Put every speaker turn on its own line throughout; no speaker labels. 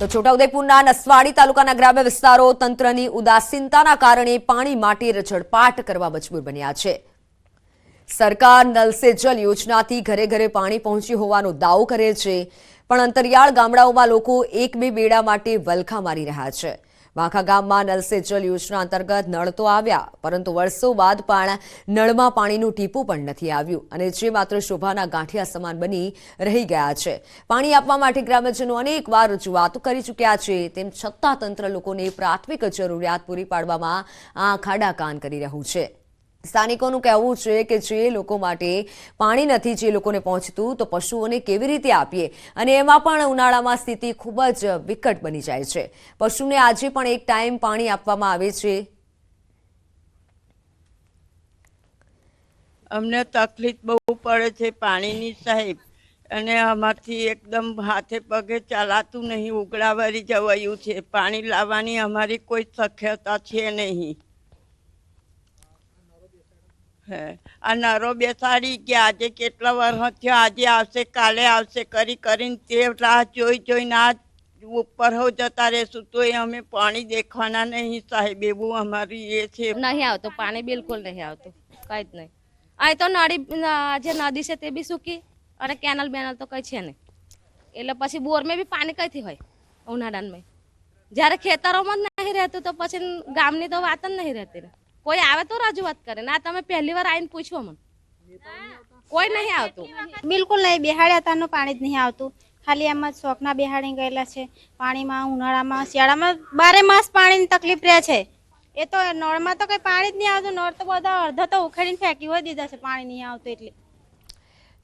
તો છોટાઉદેપુરના નસવાડી તાલુકાના ગ્રામ્ય વિસ્તારો તંત્રની ઉદાસીનતાના કારણે પાણી માટે રઝળપાટ કરવા મજબૂર બન્યા છે। સરકાર નલ સે જલ યોજનાથી ઘરે ઘરે પાણી પહોંચ્યું હોવાનો દાવો કરે છે, પણ અંતરિયાળ ગામડાઓમાં લોકો એક બે બેડા માટે વલખા મારી રહ્યા છે। વાંખા ગામમાં નલ સે જલ યોજના અંતર્ગત નળ તો આવ્યા, પરંતુ વર્ષો બાદ પણ નળમાં પાણીનું ટીપું પણ નથી આવ્યું અને જે માત્ર શોભાના ગાંઠિયા સમાન બની રહી ગયા છે। પાણી આપવા માટે ગ્રામજનો અનેકવાર રજૂઆતો કરી ચૂક્યા છે, તેમ છતાં તંત્ર લોકોને પ્રાથમિક જરૂરિયાત પૂરી પાડવામાં આંખ આડા કાન કરી રહ્યું છે। સ્થાનિકોનું કહેવું છે કે જે લોકો માટે પાણી નથી, જે લોકોને પહોંચતું, તો પશુઓને કેવી રીતે આપીએ, અને એમાં પણ ઉનાળામાં સ્થિતિ ખૂબ જ વિકટ બની જાય છે। પશુને આજે પણ એક ટાઈમ પાણી આપવામાં આવે છે।
અમને તકલીફ બહુ પડે છે પાણીની સાહેબ, અને અમારથી એકદમ હાથે પગે ચાલાતું નહીં, ઉગડાવારી જવાયું છે। પાણી લાવવાની અમારી કોઈ શક્યતા છે નહીં। આ નરો બેસાડી કે આજે કેટલા વર્ષ થયા, આજે આવશે કાલે આવશે કરી કરીને તે રાહ જોઈને આ ઉપર હો જતા રહેશું તો અમે પાણી દેખવાના નહીં સાહેબ, એવું અમારી એ છે।
નહીં આવતું પાણી, બિલકુલ નહીં આવતું, કઈ જ નહીં। અહીં તો નળી જે નદી છે તે બી સૂકી અને કેનલ બેનલ તો કઈ છે નહીં, એટલે પછી બોરમાં બી પાણી કઈથી હોય ઉનાળામાં? જ્યારે ખેતરોમાં જ નહીં રહેતું તો પછી ગામની તો વાત જ નહીં રહેતી ને। કોઈ આવે તો રજૂઆત કરે ને, આ તમે પહેલી વાર આવીને પૂછો મને, કોઈ નહીં આવતું,
બિલકુલ નહીં। બેહાડ્યા તારનું પાણી જ નહીં આવતું, ખાલી એમ જ શોખના બેહાડી ગયેલા છે। પાણીમાં ઉનાળામાં શિયાળામાં 12 માસ પાણીની તકલીફ રહે છે। એ તો નળમાં તો કઈ પાણી જ નહીં આવતું, નળ તો બધા અડધો તો ઉખેડીને ફેંકી હોય દીધા છે, પાણી નહીં આવતું એટલે।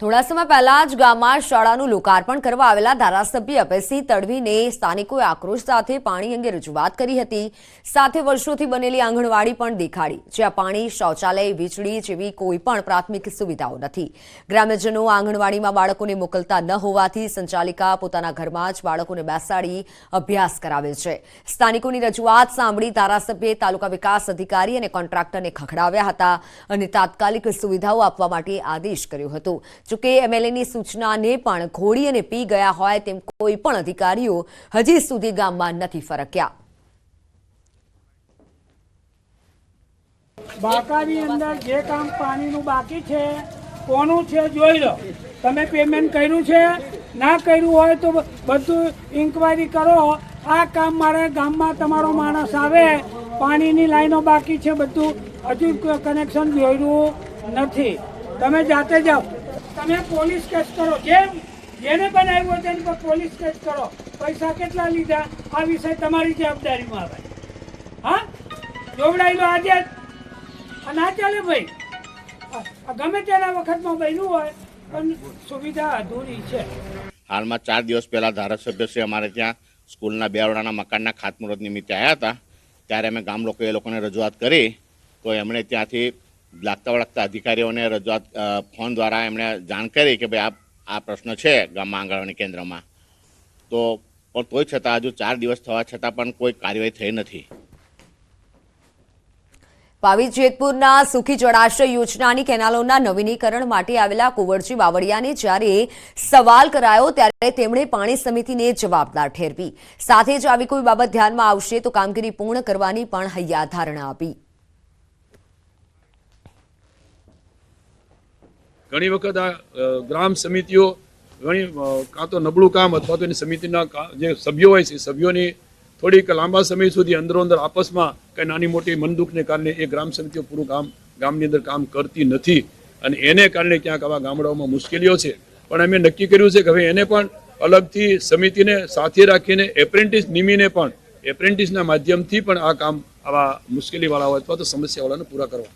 થોડા સમય પહેલા જ ગામમાં શાળાનું લોકાર્પણ કરવા આવેલા ધારાસભ્ય અભયસિંહ તડવીને સ્થાનિકોએ આક્રોશ સાથે પાણી અંગે રજૂઆત કરી હતી। સાથે વર્ષોથી બનેલી આંગણવાડી પણ દેખાડી, જ્યાં પાણી, શૌચાલય, વીજળી જેવી કોઈ પણ પ્રાથમિક સુવિધાઓ નથી। ગ્રામ્યજનો આંગણવાડીમાં બાળકોને મોકલતા ન હોવાથી સંચાલિકા પોતાના ઘરમાં જ બાળકોને બેસાડી અભ્યાસ કરાવે છે। સ્થાનિકોની રજૂઆત સાંભળી ધારાસભ્યએ તાલુકા વિકાસ અધિકારી અને કોન્ટ્રાક્ટરને ખખડાવ્યા હતા અને તાત્કાલિક સુવિધાઓ આપવા માટે આદેશ કર્યો હતો। જોકે એમએલએની સૂચનાને પણ ઘોડી અને પી ગયા હોય તેમ કોઈ પણ અધિકારીઓ હજી સુધી ગામમાં નથી ફરક્યા।
બાકાની અંદર જે કામ પાણીનું બાકી છે, કોનું છે જોઈ લો। તમે પેમેન્ટ કર્યું છે, ના કર્યું હોય તો બધું ઇન્કવાયરી કરો। આ કામ મારે ગામમાં તમારો માણસ આવે, પાણીની લાઈનો બાકી છે, બધું હજુ કનેક્શન જોયું નથી, તમે જાતે જાઓ। તમે પોલીસ કેસ કરો, જેને બનાવ્યું હોય તેની પર પોલીસ કેસ કરો। પૈસા કેટલા લીધા આ વિષય તમારી જવાબદારીમાં આવે। હા, જોવડાવી લો આજે, ના ચાલે ભાઈ, ગમે તેના વખતમાં બન્યું હોય પણ સુવિધા અધૂરી છે।
હાલમાં 4 દિવસ પહેલા ધારાસભ્ય શ્રી અમારે ત્યાં સ્કૂલના 2 ઓરડાના મકાનના ખાતમુહૂર્ત નિમિત્તે આવ્યા હતા, ત્યારે અમે ગામ લોકોએ એ લોકોને રજૂઆત કરી તો એમણે ત્યાંથી લાગતા વળગતા અધિકારીઓને રજૂઆત ફોન દ્વારા એમણે જાણ કરી કે ભાઈ આ પ્રશ્ન છે ગામમાં આંગણવાડી કેન્દ્રમાં, તો પણ તોય છતાં હજુ 4 દિવસ થવા છતાં પણ કોઈ કાર્યવાહી થઈ નથી।
પાવી જેતપુરના સુખી જળાશય યોજનાની કેનાલોના નવીનીકરણ માટે આવેલા કુંવરજી બાવળિયાને જ્યારે સવાલ કરાયો ત્યારે તેમણે પાણી સમિતિને જવાબદાર ઠેરવી, સાથે જ આવી કોઈ બાબત ધ્યાનમાં આવશે તો કામગીરી પૂર્ણ કરવાની પણ હૈયાધારણા આપી।
ઘણી વખત આ ગ્રામ સમિતિઓ ઘણી કાં તો નબળું કામ અથવા તો એની સમિતિના જે સભ્યો હોય છે, સભ્યોની થોડીક લાંબા સમય સુધી અંદરો અંદર આપસમાં કંઈ નાની મોટી મનદુખને કારણે એ ગ્રામ સમિતિઓ પૂરું કામ ગામની અંદર કામ કરતી નથી, અને એને કારણે ક્યાંક આવા ગામડાઓમાં મુશ્કેલીઓ છે। પણ અમે નક્કી કર્યું છે કે હવે એને પણ અલગથી સમિતિને સાથે રાખીને એપ્રેન્ટિસ નિમીને પણ એપ્રેન્ટિસના માધ્યમથી પણ આ કામ આવા મુશ્કેલીવાળા હોય અથવા તો સમસ્યાવાળાને પૂરા કરવા।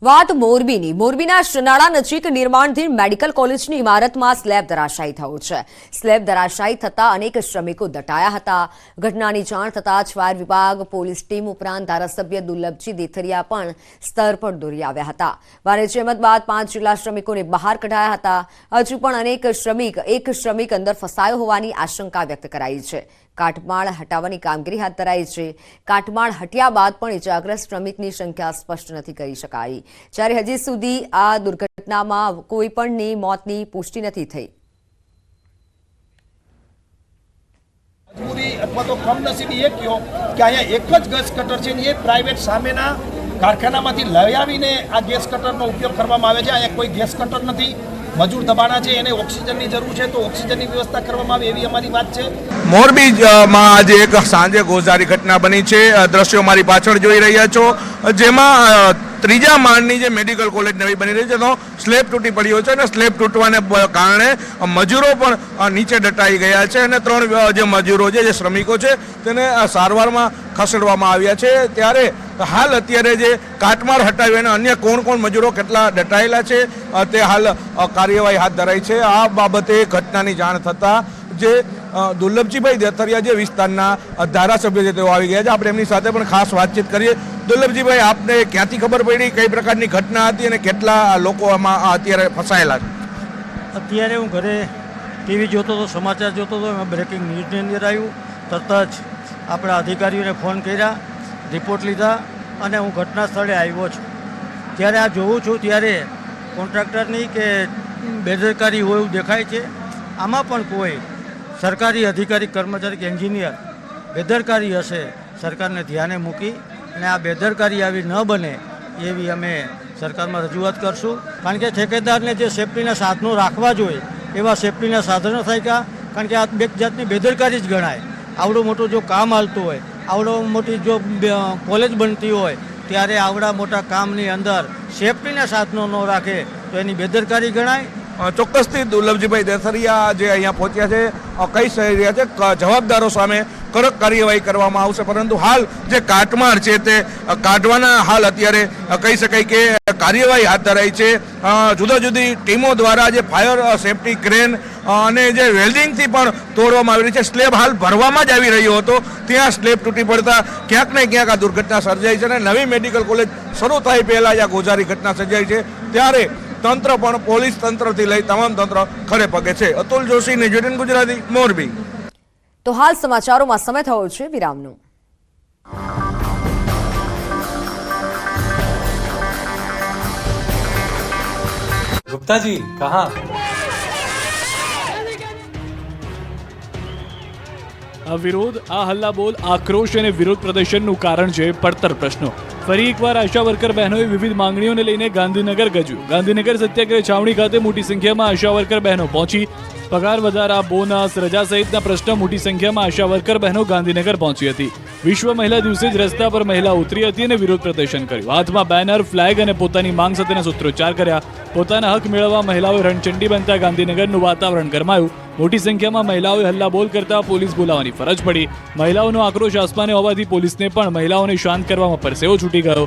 વાત મોરબીની। મોરબીના શનાળા નજીક નિર્માણધીન મેડિકલ કોલેજની ઇમારતમાં સ્લેબ ધરાશાયી થયો છે। સ્લેબ ધરાશાયી થતા અનેક શ્રમિકો દટાયા હતા। ઘટનાની જાણ થતાં જ ફાયર વિભાગ, પોલીસ ટીમ ઉપરાંત ધારાસભ્ય દુર્લભજી દેથરિયા પણ સ્થળ પર દોડી આવ્યા હતા। ભારે જહેમત બાદ 5 જેટલા શ્રમિકોને બહાર કઢાયા હતા। હજુ પણ એક શ્રમિક અંદર ફસાયો હોવાની આશંકા વ્યક્ત કરાઈ છે। કાટમાળ હટાવવાની કામગીરી હાથ ધરાઈ છે। કાટમાળ હટ્યા બાદ પણ ઇજાગ્રસ્ત શ્રમિકની સંખ્યા સ્પષ્ટ નથી કરી શકાઈ, જ્યારે હજી સુધી આ દુર્ઘટનામાં કોઈ પણની મોતની પુષ્ટિ નથી થઈ।
અથવા તો કમનસીબી એ કહો કે અહીંયા એક જ ગેસ કટર છે ને એ પ્રાઇવેટ સામેના કારખાનામાંથી લઈ આવીને આ ગેસ કટરનો ઉપયોગ કરવામાં આવે છે. અહીંયા કોઈ ગેસ કટર નથી, મજૂર દબાણા છે, એને ઓક્સિજનની જરૂર છે તો ઓક્સિજનની વ્યવસ્થા કરવામાં આવે એવી અમારી વાત છે.
મોરબીમાં આજે એક સાંજે ગોઝારી ઘટના બની છે. દ્રશ્યો મારી પાછળ જોઈ રહ્યા છો, જેમાં ત્રીજા માળની જે મેડિકલ કોલેજ નવી બની રહી છે તો સ્લેબ તૂટી પડ્યો છે અને સ્લેબ તૂટવાને કારણે મજૂરો પણ નીચે દટાઈ ગયા છે અને 3 જે મજૂરો છે, જે શ્રમિકો છે, તેને સારવારમાં ખસેડવામાં આવ્યા છે. ત્યારે હાલ અત્યારે જે કાટમાળ હટાવી અને અન્ય કોણ કોણ મજૂરો કેટલા દટાયેલા છે તે હાલ કાર્યવાહી હાથ ધરાઈ છે. આ બાબતે ઘટનાની જાણ થતાં જે દુર્લભજીભાઈ દેથરિયા જે વિસ્તારના ધારાસભ્ય છે તેઓ આવી ગયા છે. આપણે એમની સાથે પણ ખાસ વાતચીત કરીએ. દુર્લભજીભાઈ, આપને ક્યાંથી ખબર પડી, કઈ પ્રકારની ઘટના હતી અને કેટલા લોકો આમાં અત્યારે ફસાયેલા છે?
અત્યારે હું ઘરે ટીવી જોતો હતો, સમાચાર જોતો હતો, એમાં બ્રેકિંગ ન્યૂઝની અંદર આવ્યું. તરત જ આપણા અધિકારીઓને ફોન કર્યા, રિપોર્ટ લીધા અને હું ઘટના સ્થળે આવ્યો છું. ત્યારે આ જોઉં છું ત્યારે કોન્ટ્રાક્ટરની કે બેદરકારી હોય એવું દેખાય છે. આમાં પણ કોઈ સરકારી અધિકારી, કર્મચારી કે એન્જિનિયર બેદરકારી હશે, સરકારને ધ્યાને મૂકી અને આ બેદરકારી આવી ન બને એવી અમે સરકારમાં રજૂઆત કરશું. કારણ કે ઠેકેદારને જે સેફ્ટીના સાધનો રાખવા જોઈએ એવા સેફ્ટીના સાધનો થાય ક્યાં? કારણ કે આ બે જાતની બેદરકારી જ ગણાય. આવડું મોટું જો કામ હાલતું હોય, આવડો મોટી જો કોલેજ બનતી હોય, ત્યારે આવડા મોટા કામની અંદર સેફ્ટીના સાધનો ન રાખે તો એની બેદરકારી ગણાય.
ચોક્કસથી દુર્લભજીભાઈ દેથરિયા જે અહીંયા પહોંચ્યા છે, કહી રહ્યા છે જવાબદારો સામે કડક કાર્યવાહી કરવામાં આવશે. પરંતુ હાલ જે કાટમાળ છે તે કાઢવાના હાલ અત્યારે કહી શકાય કે કાર્યવાહી હાથ ધરાઈ છે. જુદા જુદી ટીમો દ્વારા જે ફાયર સેફટી ક્રેન અને જે વેલ્ડિંગથી પણ તોડવામાં આવી રહી છે. સ્લેબ હાલ ભરવામાં જ આવી રહ્યો હતો, ત્યાં સ્લેબ તૂટી પડતા ક્યાંક ને ક્યાંક આ દુર્ઘટના સર્જાઈ છે અને નવી મેડિકલ કોલેજ શરૂ થાય પહેલાં જ આ ગોઝારી ઘટના સર્જાઈ છે. ત્યારે તંત્ર પણ પોલીસ તંત્રથી લઈ તમામ તંત્ર ખડે પગે છે. અતુલ જોશી, ન્યૂઝ18 ગુજરાતી, મોરબી.
તો હાલ સમાચારોમાં સમય થયો છે વિરામનો.
गुप्ता जी कहाँ?
આ વિરોધ, આ હલ્લાબોલ, આક્રોશ અને વિરોધ પ્રદર્શનનું કારણ છે પડતર પ્રશ્નો. ફરી એકવાર આશા વર્કર બહેનોએ વિવિધ માંગણીઓને લઈને ગાંધીનગર ગજ્યું. ગાંધીનગર સત્યાગ્રહ છાવણી ખાતે મોટી સંખ્યામાં આશા વર્કર બહેનો પહોંચી. પગાર વધારા, બોનસ, રજા સહિતના પ્રશ્ન મોટી સંખ્યામાં આશા વર્કર બહેનો ગાંધીનગર પહોંચી હતી. વિશ્વ મહિલા દિવસે જ રસ્તા પર મહિલા ઉતરી હતી અને વિરોધ પ્રદર્શન કર્યું. હાથમાં બેનર, ફ્લેગ અને પોતાની માંગ સાથેના સૂત્રોચ્ચાર કર્યા. પોતાના હક મેળવવા મહિલાઓએ રણચંડી બનતા ગાંધીનગરનું વાતાવરણ ગરમાયું. મોટી સંખ્યામાં મહિલાઓએ હલ્લાબોલ કરતા પોલીસ બોલાવવાની ફરજ પડી. મહિલાઓનો આક્રોશ આસમાને હોવાથી પોલીસને પણ મહિલાઓને શાંત કરવામાં પરસેવો છૂટી ગયો.